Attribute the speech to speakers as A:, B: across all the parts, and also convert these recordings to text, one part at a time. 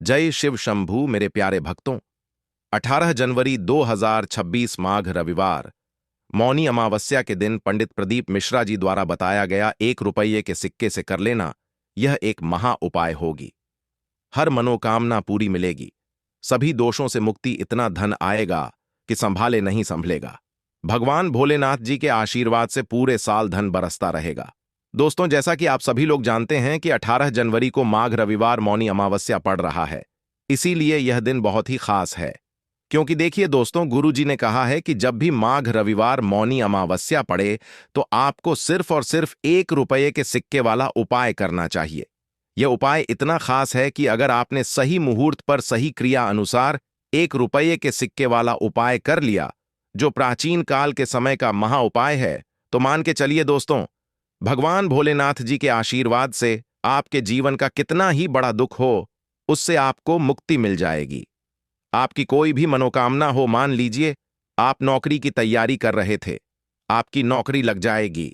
A: जय शिव शंभू मेरे प्यारे भक्तों। 18 जनवरी 2026 माघ रविवार मौनी अमावस्या के दिन पंडित प्रदीप मिश्रा जी द्वारा बताया गया 1 रुपये के सिक्के से कर लेना यह एक महा उपाय होगी। हर मनोकामना पूरी मिलेगी, सभी दोषों से मुक्ति, इतना धन आएगा कि संभाले नहीं संभलेगा। भगवान भोलेनाथ जी के आशीर्वाद से पूरे साल धन बरसता रहेगा। दोस्तों, जैसा कि आप सभी लोग जानते हैं कि 18 जनवरी को माघ रविवार मौनी अमावस्या पड़ रहा है, इसीलिए यह दिन बहुत ही खास है। क्योंकि देखिए दोस्तों, गुरु जी ने कहा है कि जब भी माघ रविवार मौनी अमावस्या पड़े तो आपको सिर्फ और सिर्फ 1 रुपये के सिक्के वाला उपाय करना चाहिए। यह उपाय इतना खास है कि अगर आपने सही मुहूर्त पर सही क्रिया अनुसार 1 रुपये के सिक्के वाला उपाय कर लिया, जो प्राचीन काल के समय का महा उपाय है, तो मान के चलिए दोस्तों, भगवान भोलेनाथ जी के आशीर्वाद से आपके जीवन का कितना ही बड़ा दुख हो, उससे आपको मुक्ति मिल जाएगी। आपकी कोई भी मनोकामना हो, मान लीजिए आप नौकरी की तैयारी कर रहे थे, आपकी नौकरी लग जाएगी,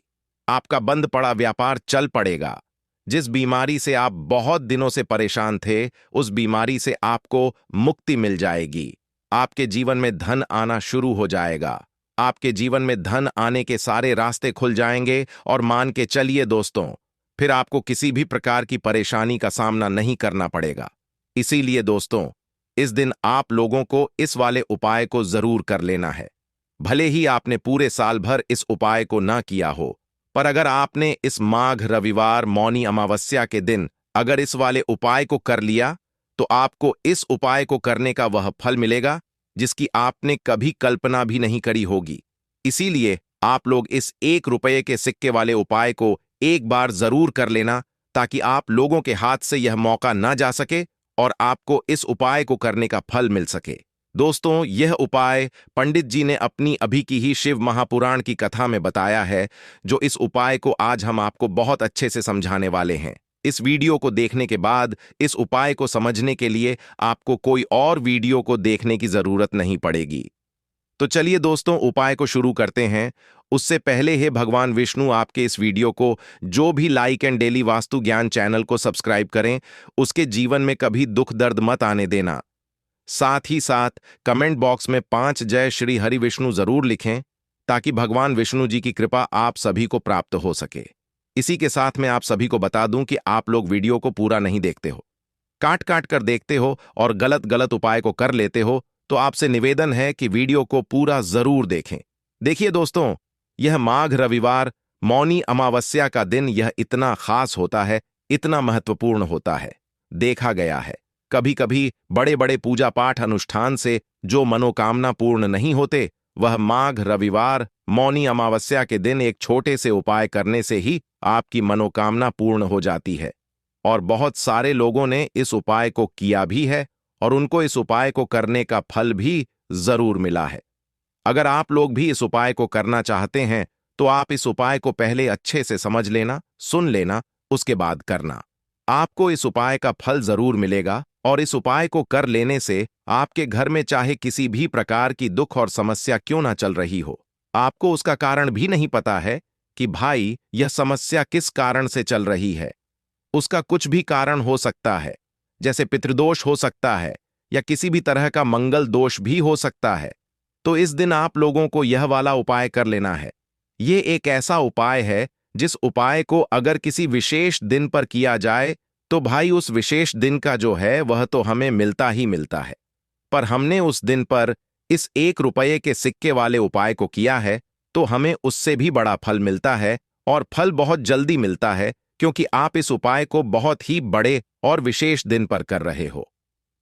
A: आपका बंद पड़ा व्यापार चल पड़ेगा, जिस बीमारी से आप बहुत दिनों से परेशान थे, उस बीमारी से आपको मुक्ति मिल जाएगी। आपके जीवन में धन आना शुरू हो जाएगा, आपके जीवन में धन आने के सारे रास्ते खुल जाएंगे और मान के चलिए दोस्तों, फिर आपको किसी भी प्रकार की परेशानी का सामना नहीं करना पड़ेगा। इसीलिए दोस्तों, इस दिन आप लोगों को इस वाले उपाय को जरूर कर लेना है। भले ही आपने पूरे साल भर इस उपाय को ना किया हो, पर अगर आपने इस माघ रविवार मौनी अमावस्या के दिन अगर इस वाले उपाय को कर लिया, तो आपको इस उपाय को करने का वह फल मिलेगा जिसकी आपने कभी कल्पना भी नहीं करी होगी। इसीलिए आप लोग इस 1 रुपये के सिक्के वाले उपाय को एक बार जरूर कर लेना, ताकि आप लोगों के हाथ से यह मौका ना जा सके और आपको इस उपाय को करने का फल मिल सके। दोस्तों, यह उपाय पंडित जी ने अपनी अभी की ही शिव महापुराण की कथा में बताया है, जो इस उपाय को आज हम आपको बहुत अच्छे से समझाने वाले हैं। इस वीडियो को देखने के बाद इस उपाय को समझने के लिए आपको कोई और वीडियो को देखने की जरूरत नहीं पड़ेगी। तो चलिए दोस्तों, उपाय को शुरू करते हैं। उससे पहले ही भगवान विष्णु आपके इस वीडियो को जो भी लाइक एंड डेली वास्तु ज्ञान चैनल को सब्सक्राइब करें, उसके जीवन में कभी दुख दर्द मत आने देना। साथ ही साथ कमेंट बॉक्स में 5 जय श्री हरि विष्णु जरूर लिखें, ताकि भगवान विष्णु जी की कृपा आप सभी को प्राप्त हो सके। इसी के साथ मैं आप सभी को बता दूं कि आप लोग वीडियो को पूरा नहीं देखते हो, काट काट कर देखते हो और गलत गलत उपाय को कर लेते हो, तो आपसे निवेदन है कि वीडियो को पूरा जरूर देखें। देखिए दोस्तों, यह माघ रविवार मौनी अमावस्या का दिन यह इतना खास होता है, इतना महत्वपूर्ण होता है। देखा गया है कभी कभी बड़े बड़े पूजा पाठ अनुष्ठान से जो मनोकामना पूर्ण नहीं होते, वह माघ रविवार मौनी अमावस्या के दिन एक छोटे से उपाय करने से ही आपकी मनोकामना पूर्ण हो जाती है। और बहुत सारे लोगों ने इस उपाय को किया भी है और उनको इस उपाय को करने का फल भी जरूर मिला है। अगर आप लोग भी इस उपाय को करना चाहते हैं, तो आप इस उपाय को पहले अच्छे से समझ लेना, सुन लेना, उसके बाद करना। आपको इस उपाय का फल जरूर मिलेगा और इस उपाय को कर लेने से आपके घर में चाहे किसी भी प्रकार की दुख और समस्या क्यों ना चल रही हो, आपको उसका कारण भी नहीं पता है कि भाई यह समस्या किस कारण से चल रही है। उसका कुछ भी कारण हो सकता है, जैसे पितृदोष हो सकता है या किसी भी तरह का मंगल दोष भी हो सकता है। तो इस दिन आप लोगों को यह वाला उपाय कर लेना है। ये एक ऐसा उपाय है जिस उपाय को अगर किसी विशेष दिन पर किया जाए, तो भाई उस विशेष दिन का जो है वह तो हमें मिलता ही मिलता है। पर हमने उस दिन पर इस 1 रुपये के सिक्के वाले उपाय को किया है, तो हमें उससे भी बड़ा फल मिलता है और फल बहुत जल्दी मिलता है, क्योंकि आप इस उपाय को बहुत ही बड़े और विशेष दिन पर कर रहे हो।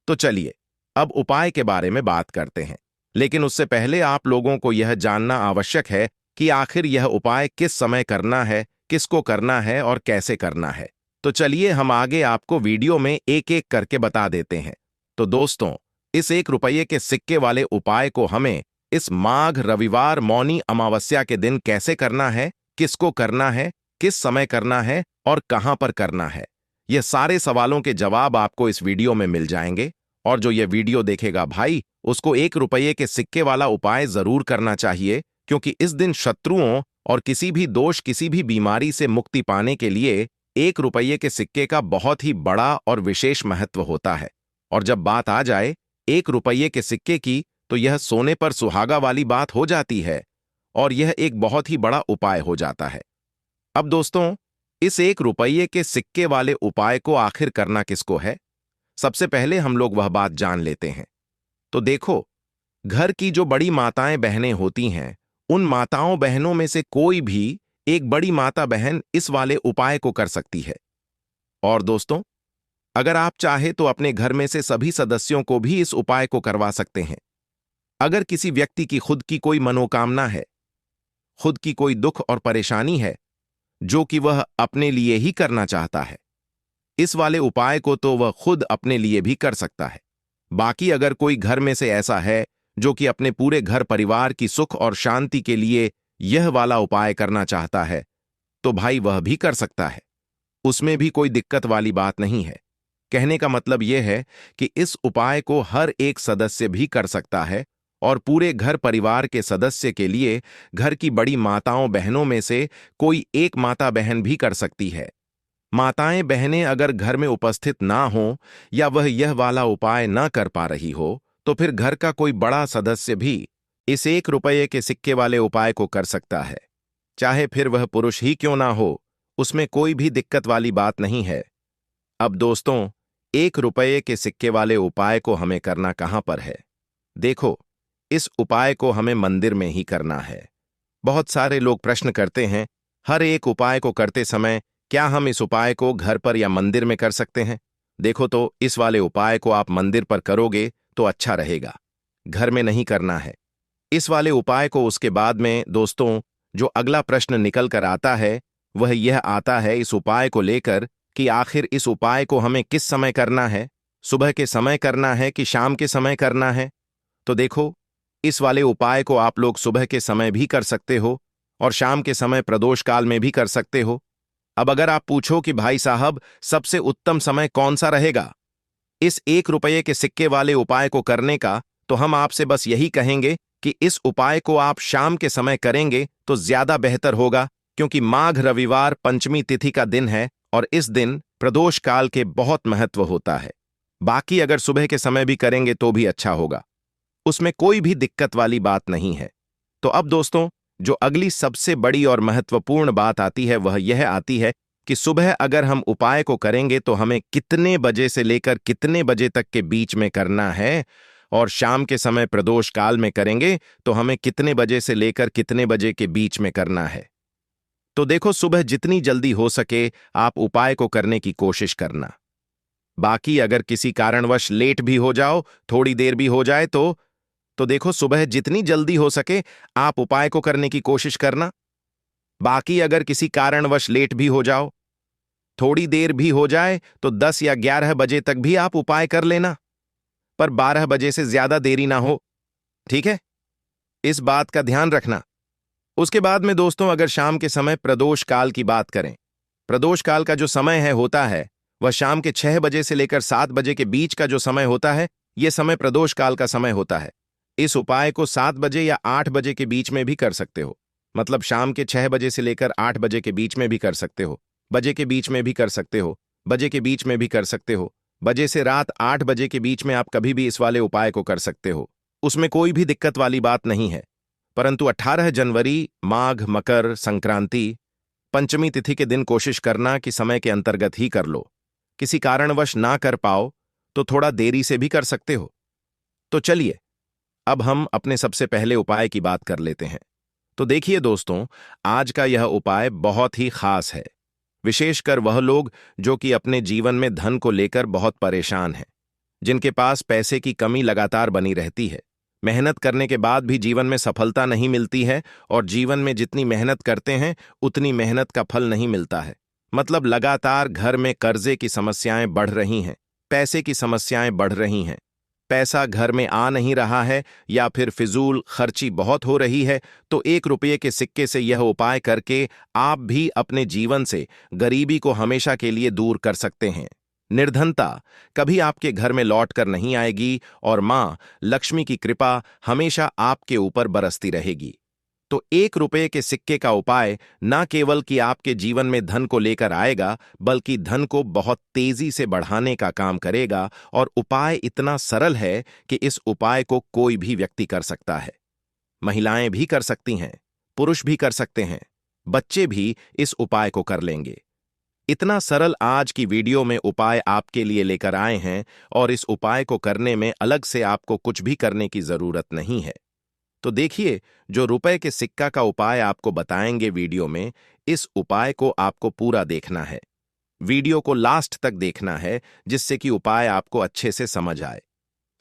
A: तो चलिए अब उपाय के बारे में बात करते हैं, लेकिन उससे पहले आप लोगों को यह जानना आवश्यक है कि आखिर यह उपाय किस समय करना है, किसको करना है और कैसे करना है। तो चलिए हम आगे आपको वीडियो में एक एक करके बता देते हैं। तो दोस्तों, इस 1 रुपये के सिक्के वाले उपाय को हमें इस माघ रविवार मौनी अमावस्या के दिन कैसे करना है, किसको करना है, किस समय करना है और कहां पर करना है, यह सारे सवालों के जवाब आपको इस वीडियो में मिल जाएंगे। और जो यह वीडियो देखेगा भाई, उसको 1 रुपये के सिक्के वाला उपाय जरूर करना चाहिए, क्योंकि इस दिन शत्रुओं और किसी भी दोष, किसी भी बीमारी से मुक्ति पाने के लिए 1 रुपये के सिक्के का बहुत ही बड़ा और विशेष महत्व होता है। और जब बात आ जाए 1 रुपये के सिक्के की, तो यह सोने पर सुहागा वाली बात हो जाती है और यह एक बहुत ही बड़ा उपाय हो जाता है। अब दोस्तों, इस 1 रुपये के सिक्के वाले उपाय को आखिर करना किसको है? सबसे पहले हम लोग वह बात जान लेते हैं। तो देखो, घर की जो बड़ी माताएं बहनें होती हैं, उन माताओं बहनों में से कोई भी एक बड़ी माता बहन इस वाले उपाय को कर सकती है। और दोस्तों, अगर आप चाहे तो अपने घर में से सभी सदस्यों को भी इस उपाय को करवा सकते हैं। अगर किसी व्यक्ति की खुद की कोई मनोकामना है, खुद की कोई दुख और परेशानी है, जो कि वह अपने लिए ही करना चाहता है, इस वाले उपाय को तो वह खुद अपने लिए भी कर सकता है। बाकी अगर कोई घर में से ऐसा है जो कि अपने पूरे घर परिवार की सुख और शांति के लिए यह वाला उपाय करना चाहता है, तो भाई वह भी कर सकता है। उसमें भी कोई दिक्कत वाली बात नहीं है। कहने का मतलब यह है कि इस उपाय को हर एक सदस्य भी कर सकता है और पूरे घर परिवार के सदस्य के लिए घर की बड़ी माताओं बहनों में से कोई एक माता बहन भी कर सकती है। माताएं बहनें अगर घर में उपस्थित ना हो या वह यह वाला उपाय न कर पा रही हो, तो फिर घर का कोई बड़ा सदस्य भी इस 1 रुपये के सिक्के वाले उपाय को कर सकता है। चाहे फिर वह पुरुष ही क्यों ना हो, उसमें कोई भी दिक्कत वाली बात नहीं है। अब दोस्तों, 1 रुपये के सिक्के वाले उपाय को हमें करना कहां पर है? देखो, इस उपाय को हमें मंदिर में ही करना है। बहुत सारे लोग प्रश्न करते हैं, हर एक उपाय को करते समय क्या हम इस उपाय को घर पर या मंदिर में कर सकते हैं? देखो, तो इस वाले उपाय को आप मंदिर पर करोगे तो अच्छा रहेगा, घर में नहीं करना है। इस वाले उपाय को उसके बाद में दोस्तों, जो अगला प्रश्न निकल कर आता है वह यह आता है इस उपाय को लेकर कि आखिर इस उपाय को हमें किस समय करना है? सुबह के समय करना है कि शाम के समय करना है? तो देखो, इस वाले उपाय को आप लोग सुबह के समय भी कर सकते हो और शाम के समय प्रदोष काल में भी कर सकते हो। अब अगर आप पूछो कि भाई साहब, सबसे उत्तम समय कौन सा रहेगा इस 1 रुपये के सिक्के वाले उपाय को करने का, तो हम आपसे बस यही कहेंगे कि इस उपाय को आप शाम के समय करेंगे तो ज्यादा बेहतर होगा, क्योंकि माघ रविवार पंचमी तिथि का दिन है और इस दिन प्रदोष काल के बहुत महत्व होता है। बाकी अगर सुबह के समय भी करेंगे तो भी अच्छा होगा, उसमें कोई भी दिक्कत वाली बात नहीं है। तो अब दोस्तों, जो अगली सबसे बड़ी और महत्वपूर्ण बात आती है वह यह आती है कि सुबह अगर हम उपाय को करेंगे तो हमें कितने बजे से लेकर कितने बजे तक के बीच में करना है, और शाम के समय प्रदोष काल में करेंगे तो हमें कितने बजे से लेकर कितने बजे के बीच में करना है। तो देखो, सुबह जितनी जल्दी हो सके आप उपाय को करने की कोशिश करना। बाकी अगर किसी कारणवश लेट भी हो जाओ, थोड़ी देर भी हो जाए तो देखो, सुबह जितनी जल्दी हो सके आप उपाय को करने की कोशिश करना। बाकी अगर किसी कारणवश लेट भी हो जाओ, थोड़ी देर भी हो जाए, तो 10 या 11 बजे तक भी आप उपाय कर लेना, पर 12 बजे से ज्यादा देरी ना हो, ठीक है? इस बात का ध्यान रखना। उसके बाद में दोस्तों, अगर शाम के समय प्रदोष काल की बात करें, प्रदोष काल का जो समय होता है वह शाम के 6 बजे से लेकर 7 बजे के बीच का जो समय होता है, यह समय प्रदोष काल का समय होता है। इस उपाय को 7 बजे या 8 बजे के बीच में भी कर सकते हो, मतलब शाम के 6 बजे से लेकर 8 बजे के बीच में भी कर सकते हो, बजे के बीच में भी कर सकते हो, बजे के बीच में भी कर सकते हो, बजे से रात 8 बजे के बीच में आप कभी भी इस वाले उपाय को कर सकते हो, उसमें कोई भी दिक्कत वाली बात नहीं है। परंतु 18 जनवरी माघ मकर संक्रांति पंचमी तिथि के दिन कोशिश करना कि समय के अंतर्गत ही कर लो। किसी कारणवश ना कर पाओ तो थोड़ा देरी से भी कर सकते हो। तो चलिए, अब हम अपने सबसे पहले उपाय की बात कर लेते हैं। तो देखिए दोस्तों, आज का यह उपाय बहुत ही खास है, विशेषकर वह लोग जो कि अपने जीवन में धन को लेकर बहुत परेशान हैं, जिनके पास पैसे की कमी लगातार बनी रहती है, मेहनत करने के बाद भी जीवन में सफलता नहीं मिलती है और जीवन में जितनी मेहनत करते हैं उतनी मेहनत का फल नहीं मिलता है। मतलब लगातार घर में कर्जे की समस्याएं बढ़ रही हैं, पैसे की समस्याएं बढ़ रही हैं, पैसा घर में आ नहीं रहा है या फिर फिजूल खर्ची बहुत हो रही है, तो 1 रुपये के सिक्के से यह उपाय करके आप भी अपने जीवन से गरीबी को हमेशा के लिए दूर कर सकते हैं। निर्धनता कभी आपके घर में लौट कर नहीं आएगी और मां लक्ष्मी की कृपा हमेशा आपके ऊपर बरसती रहेगी। तो 1 रुपये के सिक्के का उपाय न केवल कि आपके जीवन में धन को लेकर आएगा, बल्कि धन को बहुत तेजी से बढ़ाने का काम करेगा। और उपाय इतना सरल है कि इस उपाय को कोई भी व्यक्ति कर सकता है। महिलाएं भी कर सकती हैं, पुरुष भी कर सकते हैं, बच्चे भी इस उपाय को कर लेंगे। इतना सरल आज की वीडियो में उपाय आपके लिए लेकर आए हैं, और इस उपाय को करने में अलग से आपको कुछ भी करने की जरूरत नहीं है। तो देखिए, जो रुपए के सिक्का का उपाय आपको बताएंगे वीडियो में, इस उपाय को आपको पूरा देखना है। वीडियो को लास्ट तक देखना है, जिससे कि उपाय आपको अच्छे से समझ आए।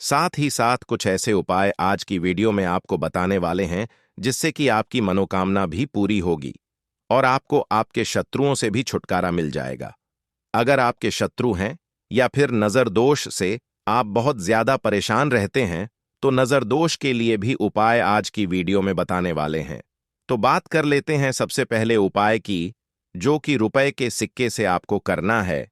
A: साथ ही साथ कुछ ऐसे उपाय आज की वीडियो में आपको बताने वाले हैं, जिससे कि आपकी मनोकामना भी पूरी होगी और आपको आपके शत्रुओं से भी छुटकारा मिल जाएगा। अगर आपके शत्रु हैं या फिर नजर दोष से आप बहुत ज्यादा परेशान रहते हैं, तो नजर दोष के लिए भी उपाय आज की वीडियो में बताने वाले हैं। तो बात कर लेते हैं सबसे पहले उपाय की, जो कि रुपए के सिक्के से आपको करना है,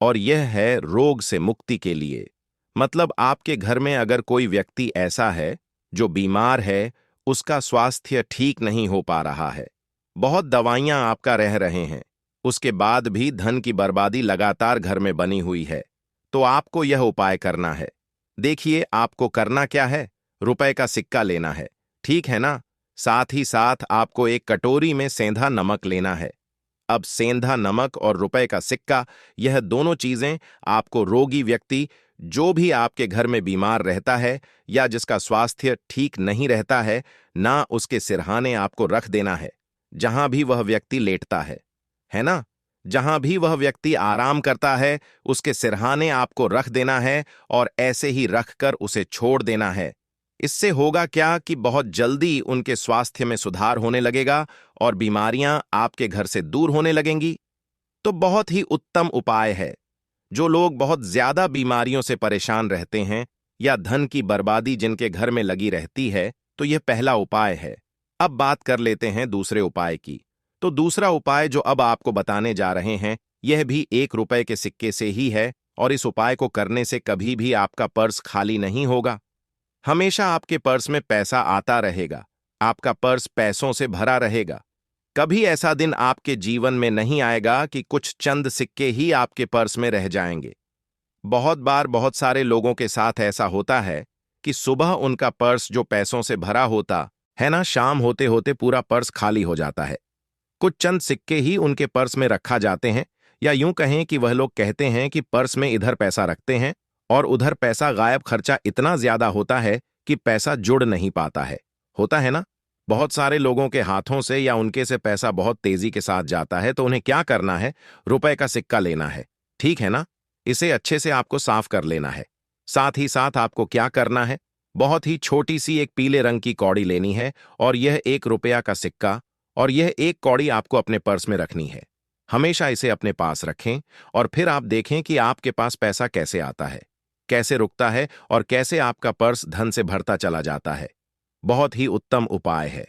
A: और यह है रोग से मुक्ति के लिए। मतलब आपके घर में अगर कोई व्यक्ति ऐसा है जो बीमार है, उसका स्वास्थ्य ठीक नहीं हो पा रहा है, बहुत दवाइयां आपका रह रहे हैं, उसके बाद भी धन की बर्बादी लगातार घर में बनी हुई है, तो आपको यह उपाय करना है। देखिए, आपको करना क्या है, रुपए का सिक्का लेना है, ठीक है ना। साथ ही साथ आपको एक कटोरी में सेंधा नमक लेना है। अब सेंधा नमक और रुपए का सिक्का, यह दोनों चीजें आपको रोगी व्यक्ति, जो भी आपके घर में बीमार रहता है या जिसका स्वास्थ्य ठीक नहीं रहता है, उसके सिरहाने आपको रख देना है, जहां भी वह व्यक्ति लेटता है ना। जहां भी वह व्यक्ति आराम करता है, उसके सिरहाने आपको रख देना है और ऐसे ही रखकर उसे छोड़ देना है। इससे होगा क्या कि बहुत जल्दी उनके स्वास्थ्य में सुधार होने लगेगा और बीमारियां आपके घर से दूर होने लगेंगी। तो बहुत ही उत्तम उपाय है। जो लोग बहुत ज्यादा बीमारियों से परेशान रहते हैं या धन की बर्बादी जिनके घर में लगी रहती है, तो यह पहला उपाय है। अब बात कर लेते हैं दूसरे उपाय की। तो दूसरा उपाय जो अब आपको बताने जा रहे हैं, यह भी 1 रुपए के सिक्के से ही है, और इस उपाय को करने से कभी भी आपका पर्स खाली नहीं होगा। हमेशा आपके पर्स में पैसा आता रहेगा, आपका पर्स पैसों से भरा रहेगा। कभी ऐसा दिन आपके जीवन में नहीं आएगा कि कुछ चंद सिक्के ही आपके पर्स में रह जाएंगे। बहुत बार बहुत सारे लोगों के साथ ऐसा होता है कि सुबह उनका पर्स जो पैसों से भरा होता है ना, शाम होते होते पूरा पर्स खाली हो जाता है। कुछ चंद सिक्के ही उनके पर्स में रखा जाते हैं, या यूं कहें कि वह लोग कहते हैं कि पर्स में इधर पैसा रखते हैं और उधर पैसा गायब। खर्चा इतना ज्यादा होता है कि पैसा जुड़ नहीं पाता है। होता है ना, बहुत सारे लोगों के हाथों से या उनके से पैसा बहुत तेजी के साथ जाता है, तो उन्हें क्या करना है, रुपए का सिक्का लेना है, ठीक है ना। इसे अच्छे से आपको साफ कर लेना है। साथ ही साथ आपको क्या करना है, बहुत ही छोटी सी एक पीले रंग की कौड़ी लेनी है, और यह 1 रुपया का सिक्का, और यह एक कौड़ी आपको अपने पर्स में रखनी है। हमेशा इसे अपने पास रखें और फिर आप देखें कि आपके पास पैसा कैसे आता है, कैसे रुकता है और कैसे आपका पर्स धन से भरता चला जाता है। बहुत ही उत्तम उपाय है।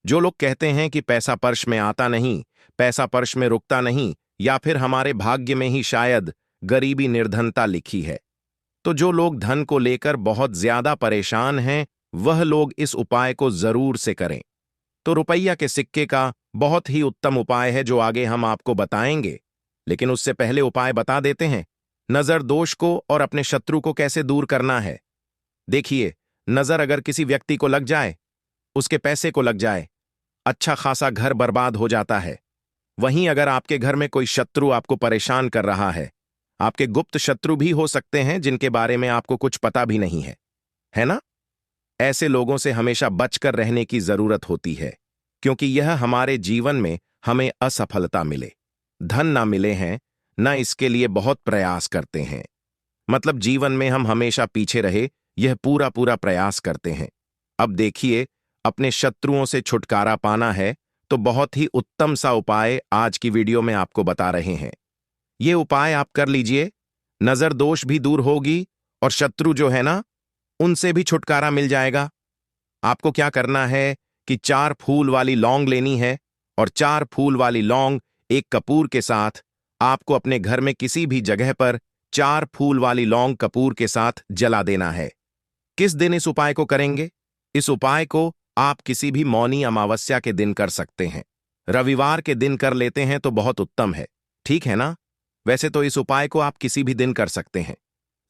A: जो लोग कहते हैं कि पैसा पर्स में आता नहीं, पैसा पर्स में रुकता नहीं, या फिर हमारे भाग्य में ही शायद गरीबी निर्धनता लिखी है, तो जो लोग धन को लेकर बहुत ज्यादा परेशान हैं, वह लोग इस उपाय को जरूर से करें। तो रुपया के सिक्के का बहुत ही उत्तम उपाय है, जो आगे हम आपको बताएंगे। लेकिन उससे पहले उपाय बता देते हैं, नजर दोष को और अपने शत्रु को कैसे दूर करना है। देखिए, नजर अगर किसी व्यक्ति को लग जाए, उसके पैसे को लग जाए, अच्छा खासा घर बर्बाद हो जाता है। वहीं अगर आपके घर में कोई शत्रु आपको परेशान कर रहा है, आपके गुप्त शत्रु भी हो सकते हैं जिनके बारे में आपको कुछ पता भी नहीं है ना। ऐसे लोगों से हमेशा बचकर रहने की जरूरत होती है, क्योंकि यह हमारे जीवन में हमें असफलता मिले, धन ना मिले हैं, ना इसके लिए बहुत प्रयास करते हैं। मतलब जीवन में हम हमेशा पीछे रहे, यह पूरा पूरा प्रयास करते हैं। अब देखिए, अपने शत्रुओं से छुटकारा पाना है, तो बहुत ही उत्तम सा उपाय आज की वीडियो में आपको बता रहे हैं। ये उपाय आप कर लीजिए, नजर दोष भी दूर होगी और शत्रु जो है ना, उनसे भी छुटकारा मिल जाएगा। आपको क्या करना है कि 4 फूल वाली लौंग लेनी है, और 4 फूल वाली लौंग एक कपूर के साथ आपको अपने घर में किसी भी जगह पर 4 फूल वाली लौंग कपूर के साथ जला देना है। किस दिन इस उपाय को करेंगे? इस उपाय को आप किसी भी मौनी अमावस्या के दिन कर सकते हैं। रविवार के दिन कर लेते हैं तो बहुत उत्तम है, ठीक है ना? वैसे तो इस उपाय को आप किसी भी दिन कर सकते हैं,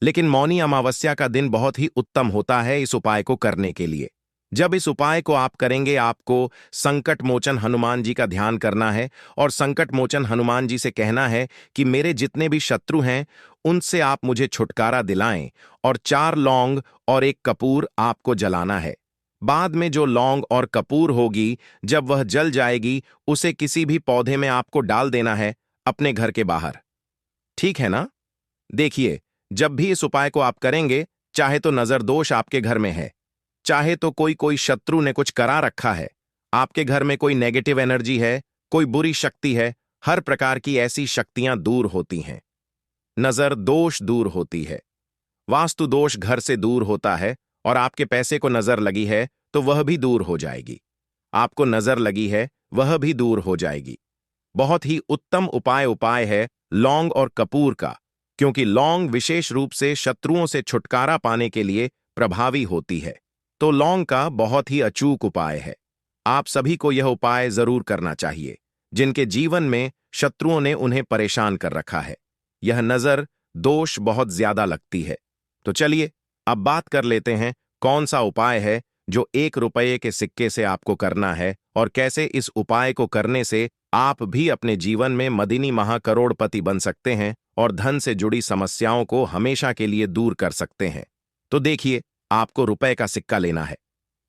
A: लेकिन मौनी अमावस्या का दिन बहुत ही उत्तम होता है इस उपाय को करने के लिए। जब इस उपाय को आप करेंगे, आपको संकट मोचन हनुमान जी का ध्यान करना है और संकट मोचन हनुमान जी से कहना है कि मेरे जितने भी शत्रु हैं उनसे आप मुझे छुटकारा दिलाएं, और 4 लौंग और 1 कपूर आपको जलाना है। बाद में जो लौंग और कपूर होगी, जब वह जल जाएगी, उसे किसी भी पौधे में आपको डाल देना है अपने घर के बाहर, ठीक है ना? देखिए, जब भी इस उपाय को आप करेंगे, चाहे तो नजर दोष आपके घर में है, चाहे तो कोई कोई शत्रु ने कुछ करा रखा है, आपके घर में कोई नेगेटिव एनर्जी है, कोई बुरी शक्ति है, हर प्रकार की ऐसी शक्तियां दूर होती हैं। नजर दोष दूर होती है, वास्तु दोष घर से दूर होता है, और आपके पैसे को नजर लगी है तो वह भी दूर हो जाएगी। आपको नजर लगी है, वह भी दूर हो जाएगी। बहुत ही उत्तम उपाय है लौंग और कपूर का, क्योंकि लौंग विशेष रूप से शत्रुओं से छुटकारा पाने के लिए प्रभावी होती है। तो लौंग का बहुत ही अचूक उपाय है। आप सभी को यह उपाय जरूर करना चाहिए जिनके जीवन में शत्रुओं ने उन्हें परेशान कर रखा है। यह नजर दोष बहुत ज्यादा लगती है। तो चलिए अब बात कर लेते हैं कौन सा उपाय है जो 1 रुपये के सिक्के से आपको करना है, और कैसे इस उपाय को करने से आप भी अपने जीवन में मदीनी महाकरोड़पति बन सकते हैं और धन से जुड़ी समस्याओं को हमेशा के लिए दूर कर सकते हैं। तो देखिए, आपको रुपए का सिक्का लेना है,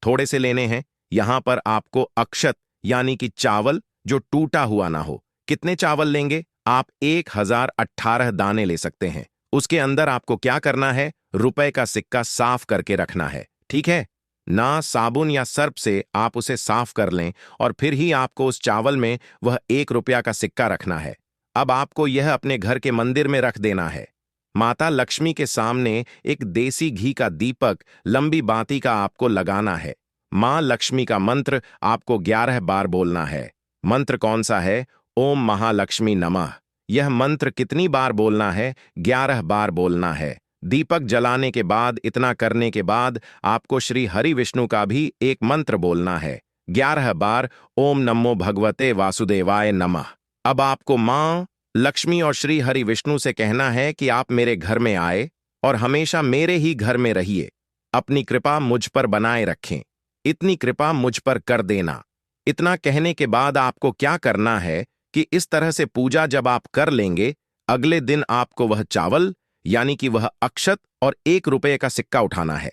A: थोड़े से लेने हैं। यहां पर आपको अक्षत यानी कि चावल जो टूटा हुआ ना हो। कितने चावल लेंगे? आप 1018 दाने ले सकते हैं। उसके अंदर आपको क्या करना है? रुपए का सिक्का साफ करके रखना है, ठीक है ना? साबुन या सर्फ से आप उसे साफ कर लें और फिर ही आपको उस चावल में वह 1 रुपया का सिक्का रखना है। अब आपको यह अपने घर के मंदिर में रख देना है। माता लक्ष्मी के सामने एक देसी घी का दीपक लंबी बाती का आपको लगाना है। मां लक्ष्मी का मंत्र आपको 11 बार बोलना है। मंत्र कौन सा है? ओम महालक्ष्मी नमः। यह मंत्र कितनी बार बोलना है? 11 बार बोलना है। दीपक जलाने के बाद, इतना करने के बाद आपको श्री हरि विष्णु का भी एक मंत्र बोलना है 11 बार। ओम नमो भगवते वासुदेवाय नमः। अब आपको मां लक्ष्मी और श्री हरि विष्णु से कहना है कि आप मेरे घर में आए और हमेशा मेरे ही घर में रहिए। अपनी कृपा मुझ पर बनाए रखें, इतनी कृपा मुझ पर कर देना। इतना कहने के बाद आपको क्या करना है कि इस तरह से पूजा जब आप कर लेंगे, अगले दिन आपको वह चावल यानी कि वह अक्षत और 1 रुपये का सिक्का उठाना है।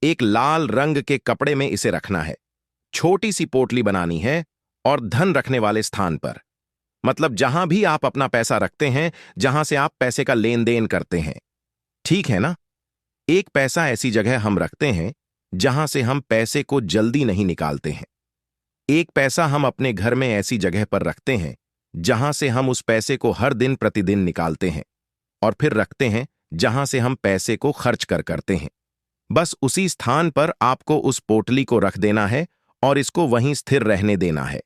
A: एक लाल रंग के कपड़े में इसे रखना है। छोटी सी पोटली बनानी है और धन रखने वाले स्थान पर, मतलब जहां भी आप अपना पैसा रखते हैं, जहां से आप पैसे का लेन देन करते हैं, ठीक है ना? एक पैसा ऐसी जगह हम रखते हैं जहां से हम पैसे को जल्दी नहीं निकालते हैं। एक पैसा हम अपने घर में ऐसी जगह पर रखते हैं जहां से हम उस पैसे को हर दिन प्रतिदिन निकालते हैं, और फिर रखते हैं जहां से हम पैसे को खर्च करते हैं। बस उसी स्थान पर आपको उस पोटली को रख देना है और इसको वहीं स्थिर रहने देना है।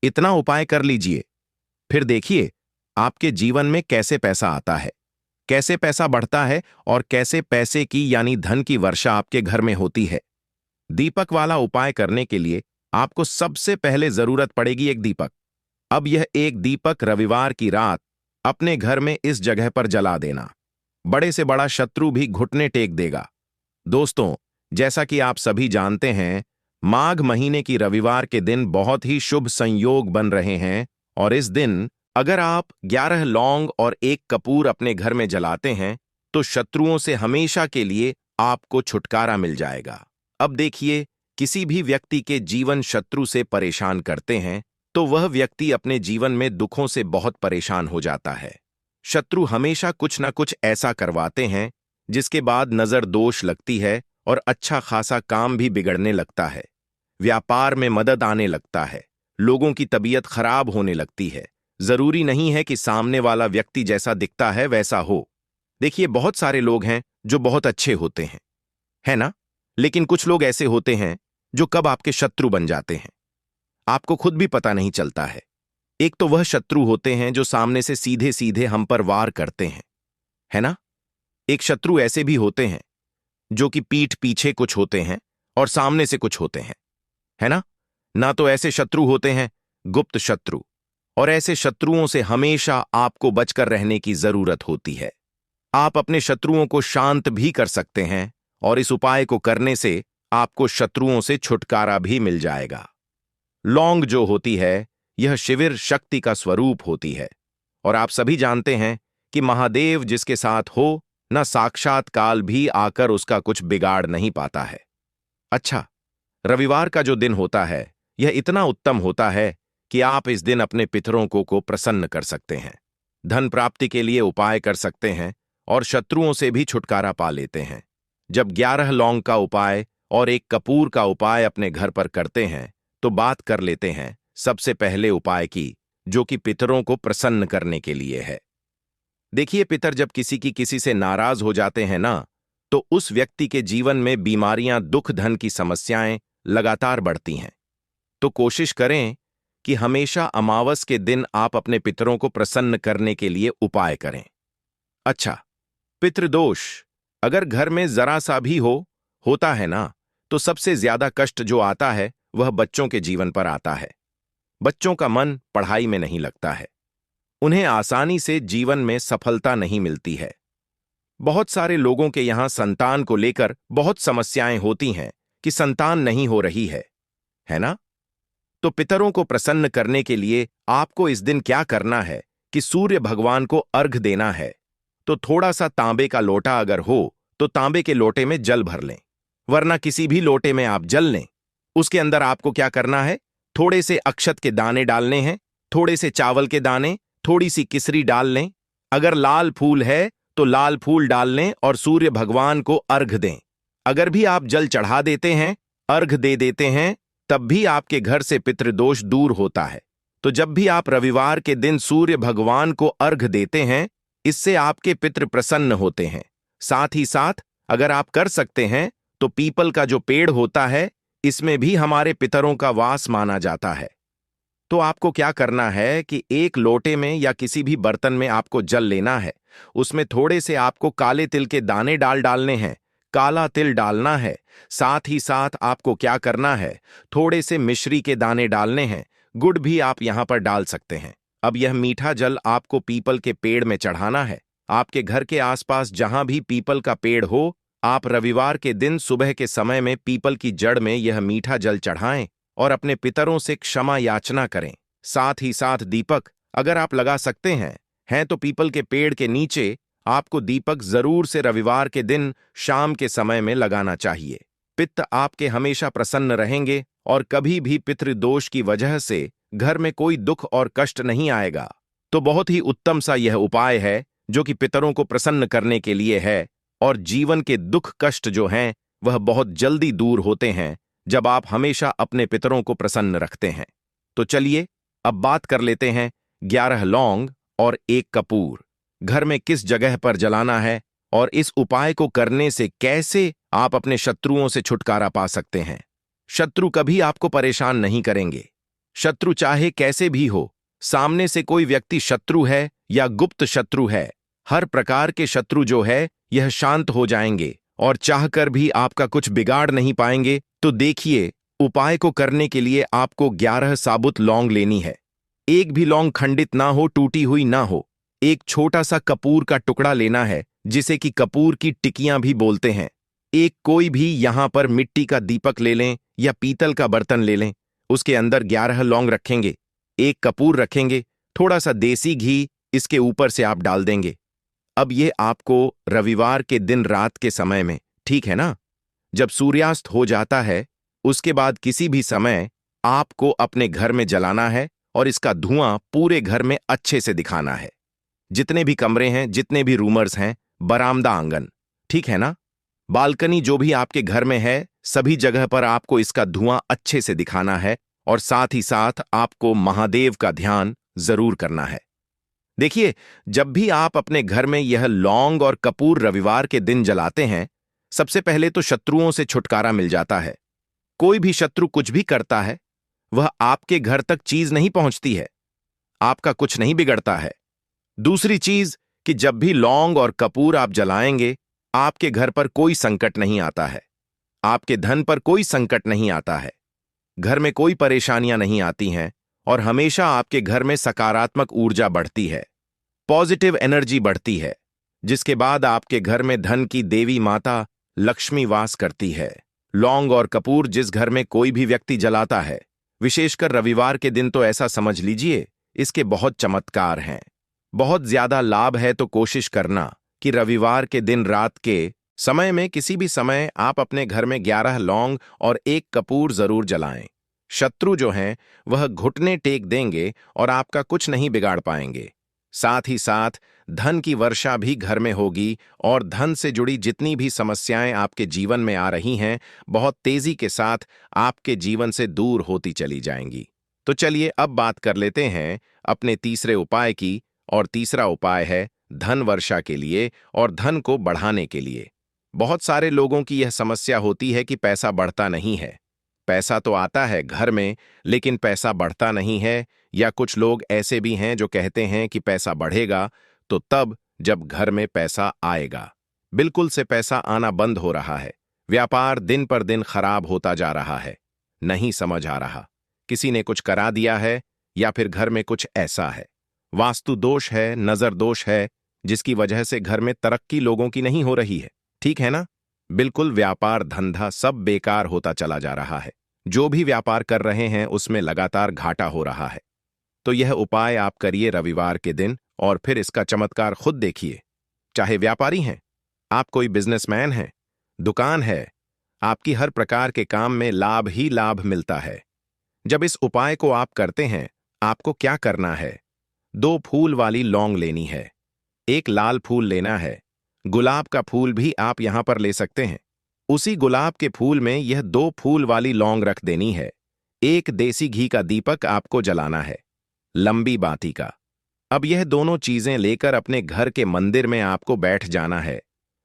A: इतना उपाय कर लीजिए, फिर देखिए आपके जीवन में कैसे पैसा आता है, कैसे पैसा बढ़ता है और कैसे पैसे की यानी धन की वर्षा आपके घर में होती है। दीपक वाला उपाय करने के लिए आपको सबसे पहले जरूरत पड़ेगी एक दीपक। अब यह एक दीपक रविवार की रात अपने घर में इस जगह पर जला देना। बड़े से बड़ा शत्रु भी घुटने टेक देगा। दोस्तों, जैसा कि आप सभी जानते हैं, माघ महीने की रविवार के दिन बहुत ही शुभ संयोग बन रहे हैं, और इस दिन अगर आप 11 लौंग और 1 कपूर अपने घर में जलाते हैं तो शत्रुओं से हमेशा के लिए आपको छुटकारा मिल जाएगा। अब देखिए, किसी भी व्यक्ति के जीवन शत्रु से परेशान करते हैं तो वह व्यक्ति अपने जीवन में दुखों से बहुत परेशान हो जाता है। शत्रु हमेशा कुछ ना कुछ ऐसा करवाते हैं जिसके बाद नजर दोष लगती है और अच्छा खासा काम भी बिगड़ने लगता है। व्यापार में मदद आने लगता है, लोगों की तबीयत खराब होने लगती है। जरूरी नहीं है कि सामने वाला व्यक्ति जैसा दिखता है वैसा हो। देखिए, बहुत सारे लोग हैं जो बहुत अच्छे होते हैं, है ना? लेकिन कुछ लोग ऐसे होते हैं जो कब आपके शत्रु बन जाते हैं आपको खुद भी पता नहीं चलता है। एक तो वह शत्रु होते हैं जो सामने से सीधे सीधे हम पर वार करते हैं, है ना? एक शत्रु ऐसे भी होते हैं जो कि पीठ पीछे कुछ होते हैं और सामने से कुछ होते हैं। है ना? ना तो ऐसे शत्रु होते हैं, गुप्त शत्रु, और ऐसे शत्रुओं से हमेशा आपको बचकर रहने की जरूरत होती है। आप अपने शत्रुओं को शांत भी कर सकते हैं और इस उपाय को करने से आपको शत्रुओं से छुटकारा भी मिल जाएगा। लौंग जो होती है, यह शिविर शक्ति का स्वरूप होती है, और आप सभी जानते हैं कि महादेव जिसके साथ हो, न साक्षात काल भी आकर उसका कुछ बिगाड़ नहीं पाता है। अच्छा, रविवार का जो दिन होता है, यह इतना उत्तम होता है कि आप इस दिन अपने पितरों को प्रसन्न कर सकते हैं, धन प्राप्ति के लिए उपाय कर सकते हैं और शत्रुओं से भी छुटकारा पा लेते हैं। जब 11 लौंग का उपाय और एक कपूर का उपाय अपने घर पर करते हैं, तो बात कर लेते हैं सबसे पहले उपाय की, जो कि पितरों को प्रसन्न करने के लिए है। देखिए, पितर जब किसी से नाराज हो जाते हैं ना, तो उस व्यक्ति के जीवन में बीमारियां, दुख, धन की समस्याएं लगातार बढ़ती हैं। तो कोशिश करें कि हमेशा अमावस के दिन आप अपने पितरों को प्रसन्न करने के लिए उपाय करें। अच्छा, पितृदोष अगर घर में जरा सा भी होता है ना, तो सबसे ज्यादा कष्ट जो आता है वह बच्चों के जीवन पर आता है। बच्चों का मन पढ़ाई में नहीं लगता है, उन्हें आसानी से जीवन में सफलता नहीं मिलती है। बहुत सारे लोगों के यहां संतान को लेकर बहुत समस्याएं होती हैं कि संतान नहीं हो रही है ना? तो पितरों को प्रसन्न करने के लिए आपको इस दिन क्या करना है कि सूर्य भगवान को अर्घ देना है। तो थोड़ा सा तांबे का लोटा अगर हो तो तांबे के लोटे में जल भर लें, वरना किसी भी लोटे में आप जल लें। उसके अंदर आपको क्या करना है, थोड़े से अक्षत के दाने डालने हैं, थोड़े से चावल के दाने, थोड़ी सी किसरी डाल लें। अगर लाल फूल है तो लाल फूल डाल लें और सूर्य भगवान को अर्घ दें। अगर भी आप जल चढ़ा देते हैं, अर्घ दे देते हैं, तब भी आपके घर से पितृदोष दूर होता है। तो जब भी आप रविवार के दिन सूर्य भगवान को अर्घ देते हैं, इससे आपके पितृ प्रसन्न होते हैं। साथ ही साथ अगर आप कर सकते हैं तो पीपल का जो पेड़ होता है, इसमें भी हमारे पितरों का वास माना जाता है। तो आपको क्या करना है कि एक लोटे में या किसी भी बर्तन में आपको जल लेना है, उसमें थोड़े से आपको काले तिल के दाने डालने हैं, काला तिल डालना है। साथ ही साथ आपको क्या करना है, थोड़े से मिश्री के दाने डालने हैं, गुड़ भी आप यहां पर डाल सकते हैं। अब यह मीठा जल आपको पीपल के पेड़ में चढ़ाना है। आपके घर के आसपास जहां भी पीपल का पेड़ हो, आप रविवार के दिन सुबह के समय में पीपल की जड़ में यह मीठा जल चढ़ाएं और अपने पितरों से क्षमा याचना करें। साथ ही साथ दीपक अगर आप लगा सकते हैं तो पीपल के पेड़ के नीचे आपको दीपक जरूर से रविवार के दिन शाम के समय में लगाना चाहिए। पित्त आपके हमेशा प्रसन्न रहेंगे और कभी भी पितृदोष की वजह से घर में कोई दुख और कष्ट नहीं आएगा। तो बहुत ही उत्तम सा यह उपाय है जो कि पितरों को प्रसन्न करने के लिए है, और जीवन के दुख कष्ट जो हैं वह बहुत जल्दी दूर होते हैं जब आप हमेशा अपने पितरों को प्रसन्न रखते हैं। तो चलिए अब बात कर लेते हैं 11 लौंग और एक कपूर घर में किस जगह पर जलाना है, और इस उपाय को करने से कैसे आप अपने शत्रुओं से छुटकारा पा सकते हैं। शत्रु कभी आपको परेशान नहीं करेंगे। शत्रु चाहे कैसे भी हो, सामने से कोई व्यक्ति शत्रु है या गुप्त शत्रु है, हर प्रकार के शत्रु जो है यह शांत हो जाएंगे और चाहकर भी आपका कुछ बिगाड़ नहीं पाएंगे। तो देखिए, उपाय को करने के लिए आपको 11 साबुत लौंग लेनी है। एक भी लौंग खंडित ना हो, टूटी हुई ना हो। एक छोटा सा कपूर का टुकड़ा लेना है, जिसे कि कपूर की टिकियां भी बोलते हैं। एक कोई भी यहां पर मिट्टी का दीपक ले लें या पीतल का बर्तन ले लें, उसके अंदर 11 लौंग रखेंगे, एक कपूर रखेंगे, थोड़ा सा देसी घी इसके ऊपर से आप डाल देंगे। अब ये आपको रविवार के दिन रात के समय में, ठीक है ना, जब सूर्यास्त हो जाता है, उसके बाद किसी भी समय आपको अपने घर में जलाना है और इसका धुआं पूरे घर में अच्छे से दिखाना है। जितने भी कमरे हैं, जितने भी रूमर्स हैं, बरामदा, आंगन, ठीक है ना, बालकनी जो भी आपके घर में है, सभी जगह पर आपको इसका धुआं अच्छे से दिखाना है। और साथ ही साथ आपको महादेव का ध्यान जरूर करना है। देखिए, जब भी आप अपने घर में यह लौंग और कपूर रविवार के दिन जलाते हैं, सबसे पहले तो शत्रुओं से छुटकारा मिल जाता है। कोई भी शत्रु कुछ भी करता है, वह आपके घर तक चीज नहीं पहुंचती है, आपका कुछ नहीं बिगड़ता है। दूसरी चीज कि जब भी लौंग और कपूर आप जलाएंगे, आपके घर पर कोई संकट नहीं आता है, आपके धन पर कोई संकट नहीं आता है। घर में कोई परेशानियां नहीं आती हैं और हमेशा आपके घर में सकारात्मक ऊर्जा बढ़ती है, पॉजिटिव एनर्जी बढ़ती है, जिसके बाद आपके घर में धन की देवी माता लक्ष्मी वास करती है। लौंग और कपूर जिस घर में कोई भी व्यक्ति जलाता है, विशेषकर रविवार के दिन, तो ऐसा समझ लीजिए इसके बहुत चमत्कार हैं। बहुत ज्यादा लाभ है, तो कोशिश करना कि रविवार के दिन रात के समय में किसी भी समय आप अपने घर में 11 लौंग और 1 कपूर जरूर जलाएं। शत्रु जो हैं वह घुटने टेक देंगे और आपका कुछ नहीं बिगाड़ पाएंगे। साथ ही साथ धन की वर्षा भी घर में होगी और धन से जुड़ी जितनी भी समस्याएं आपके जीवन में आ रही हैं, बहुत तेजी के साथ आपके जीवन से दूर होती चली जाएंगी। तो चलिए अब बात कर लेते हैं अपने तीसरे उपाय की, और तीसरा उपाय है धन वर्षा के लिए और धन को बढ़ाने के लिए। बहुत सारे लोगों की यह समस्या होती है कि पैसा बढ़ता नहीं है। पैसा तो आता है घर में, लेकिन पैसा बढ़ता नहीं है। या कुछ लोग ऐसे भी हैं जो कहते हैं कि पैसा बढ़ेगा तो तब जब घर में पैसा आएगा। बिल्कुल से पैसा आना बंद हो रहा है। व्यापार दिन पर दिन खराब होता जा रहा है। नहीं समझ आ रहा, किसी ने कुछ करा दिया है या फिर घर में कुछ ऐसा है, वास्तु दोष है, नजर दोष है, जिसकी वजह से घर में तरक्की लोगों की नहीं हो रही है। ठीक है ना? बिल्कुल व्यापार धंधा सब बेकार होता चला जा रहा है। जो भी व्यापार कर रहे हैं उसमें लगातार घाटा हो रहा है। तो यह उपाय आप करिए रविवार के दिन और फिर इसका चमत्कार खुद देखिए। चाहे व्यापारी हैं, आप कोई बिजनेसमैन हैं, दुकान है, आपकी हर प्रकार के काम में लाभ ही लाभ मिलता है। जब इस उपाय को आप करते हैं, आपको क्या करना है? 2 फूल वाली लौंग लेनी है, 1 लाल फूल लेना है, गुलाब का फूल भी आप यहां पर ले सकते हैं। उसी गुलाब के फूल में यह 2 फूल वाली लौंग रख देनी है। 1 देसी घी का दीपक आपको जलाना है, लंबी बाती का। अब यह दोनों चीजें लेकर अपने घर के मंदिर में आपको बैठ जाना है।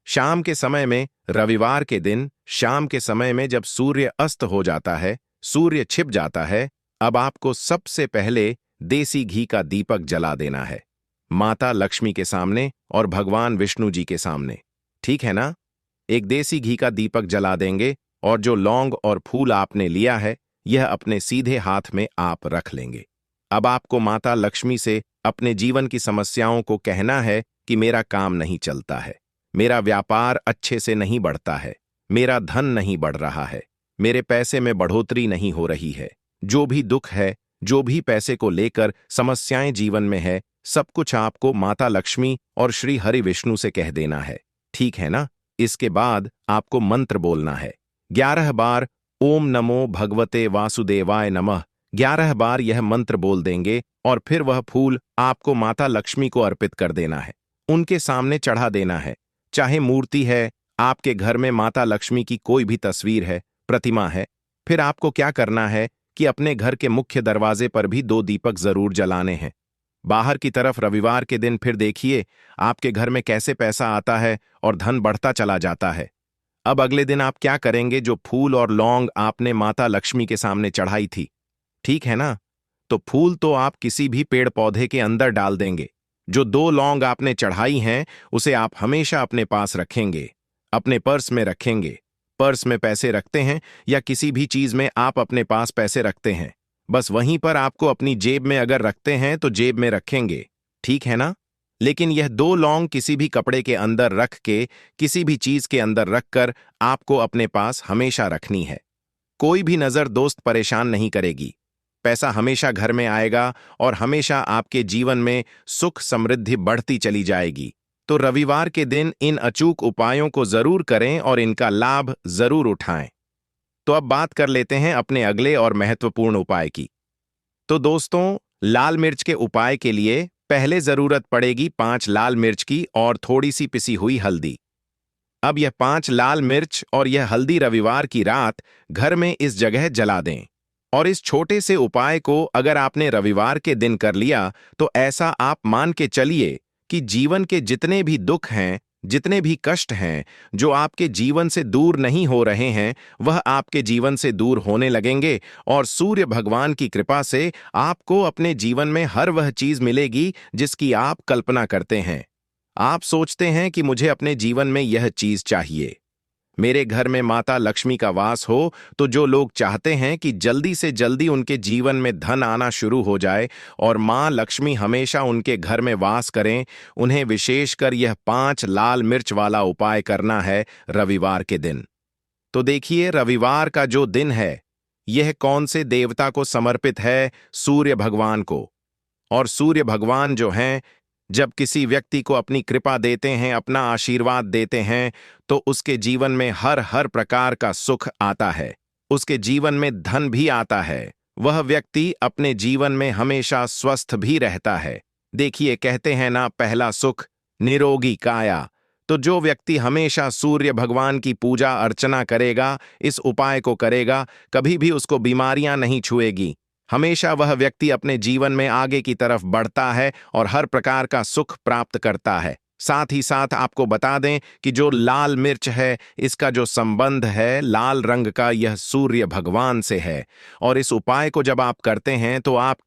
A: शाम के समय में, रविवार के दिन शाम के समय में जब सूर्य अस्त हो जाता है, सूर्य छिप जाता है, अब आपको सबसे पहले देसी घी का दीपक जला देना है, माता लक्ष्मी के सामने और भगवान विष्णु जी के सामने। ठीक है ना? एक देसी घी का दीपक जला देंगे और जो लौंग और फूल आपने लिया है, यह अपने सीधे हाथ में आप रख लेंगे। अब आपको माता लक्ष्मी से अपने जीवन की समस्याओं को कहना है कि मेरा काम नहीं चलता है, मेरा व्यापार अच्छे से नहीं बढ़ता है, मेरा धन नहीं बढ़ रहा है, मेरे पैसे में बढ़ोतरी नहीं हो रही है। जो भी दुख है, जो भी पैसे को लेकर समस्याएं जीवन में है, सब कुछ आपको माता लक्ष्मी और श्री हरि विष्णु से कह देना है। ठीक है ना? इसके बाद आपको मंत्र बोलना है 11 बार, ओम नमो भगवते वासुदेवाय नमः। 11 बार यह मंत्र बोल देंगे और फिर वह फूल आपको माता लक्ष्मी को अर्पित कर देना है, उनके सामने चढ़ा देना है। चाहे मूर्ति है, आपके घर में माता लक्ष्मी की कोई भी तस्वीर है, प्रतिमा है, फिर आपको क्या करना है कि अपने घर के मुख्य दरवाजे पर भी 2 दीपक जरूर जलाने हैं। बाहर की तरफ रविवार के दिन फिर देखिए आपके घर में कैसे पैसा आता है और धन बढ़ता चला जाता है। अब अगले दिन आप क्या करेंगे? जो फूल और लौंग आपने माता लक्ष्मी के सामने चढ़ाई थी, ठीक है ना, तो फूल तो आप किसी भी पेड़ पौधे के अंदर डाल देंगे। जो 2 लौंग आपने चढ़ाई हैं उसे आप हमेशा अपने पास रखेंगे, अपने पर्स में रखेंगे। पर्स में पैसे रखते हैं या किसी भी चीज में आप अपने पास पैसे रखते हैं, बस वहीं पर आपको अपनी जेब में अगर रखते हैं तो जेब में रखेंगे। ठीक है ना? लेकिन यह 2 लौंग किसी भी कपड़े के अंदर रख के, किसी भी चीज के अंदर रखकर आपको अपने पास हमेशा रखनी है। कोई भी नजर दोस्त परेशान नहीं करेगी। पैसा हमेशा घर में आएगा और हमेशा आपके जीवन में सुख समृद्धि बढ़ती चली जाएगी। तो रविवार के दिन इन अचूक उपायों को जरूर करें और इनका लाभ जरूर उठाएं। तो अब बात कर लेते हैं अपने अगले और महत्वपूर्ण उपाय की। तो दोस्तों, लाल मिर्च के उपाय के लिए पहले जरूरत पड़ेगी 5 लाल मिर्च की और थोड़ी सी पिसी हुई हल्दी। अब यह 5 लाल मिर्च और यह हल्दी रविवार की रात घर में इस जगह जला दें। और इस छोटे से उपाय को अगर आपने रविवार के दिन कर लिया तो ऐसा आप मान के चलिए कि जीवन के जितने भी दुख हैं, जितने भी कष्ट हैं, जो आपके जीवन से दूर नहीं हो रहे हैं, वह आपके जीवन से दूर होने लगेंगे और सूर्य भगवान की कृपा से आपको अपने जीवन में हर वह चीज मिलेगी जिसकी आप कल्पना करते हैं। आप सोचते हैं कि मुझे अपने जीवन में यह चीज चाहिए, मेरे घर में माता लक्ष्मी का वास हो, तो जो लोग चाहते हैं कि जल्दी से जल्दी उनके जीवन में धन आना शुरू हो जाए और माँ लक्ष्मी हमेशा उनके घर में वास करें, उन्हें विशेषकर यह 5 लाल मिर्च वाला उपाय करना है रविवार के दिन। तो देखिए, रविवार का जो दिन है, यह कौन से देवता को समर्पित है? सूर्य भगवान को। और सूर्य भगवान जो हैं, जब किसी व्यक्ति को अपनी कृपा देते हैं, अपना आशीर्वाद देते हैं, तो उसके जीवन में हर हर प्रकार का सुख आता है, उसके जीवन में धन भी आता है, वह व्यक्ति अपने जीवन में हमेशा स्वस्थ भी रहता है। देखिए, कहते हैं ना, पहला सुख निरोगी काया। तो जो व्यक्ति हमेशा सूर्य भगवान की पूजा अर्चना करेगा, इस उपाय को करेगा, कभी भी उसको बीमारियां नहीं छुएगी। हमेशा वह व्यक्ति अपने जीवन में आगे की तरफ बढ़ता है और हर प्रकार का सुख प्राप्त करता है। साथ ही साथ आपको बता दें कि जो लाल मिर्च है, इसका जो संबंध है लाल रंग का, यह सूर्य भगवान से है। और इस उपाय को जब आप करते हैं तो आप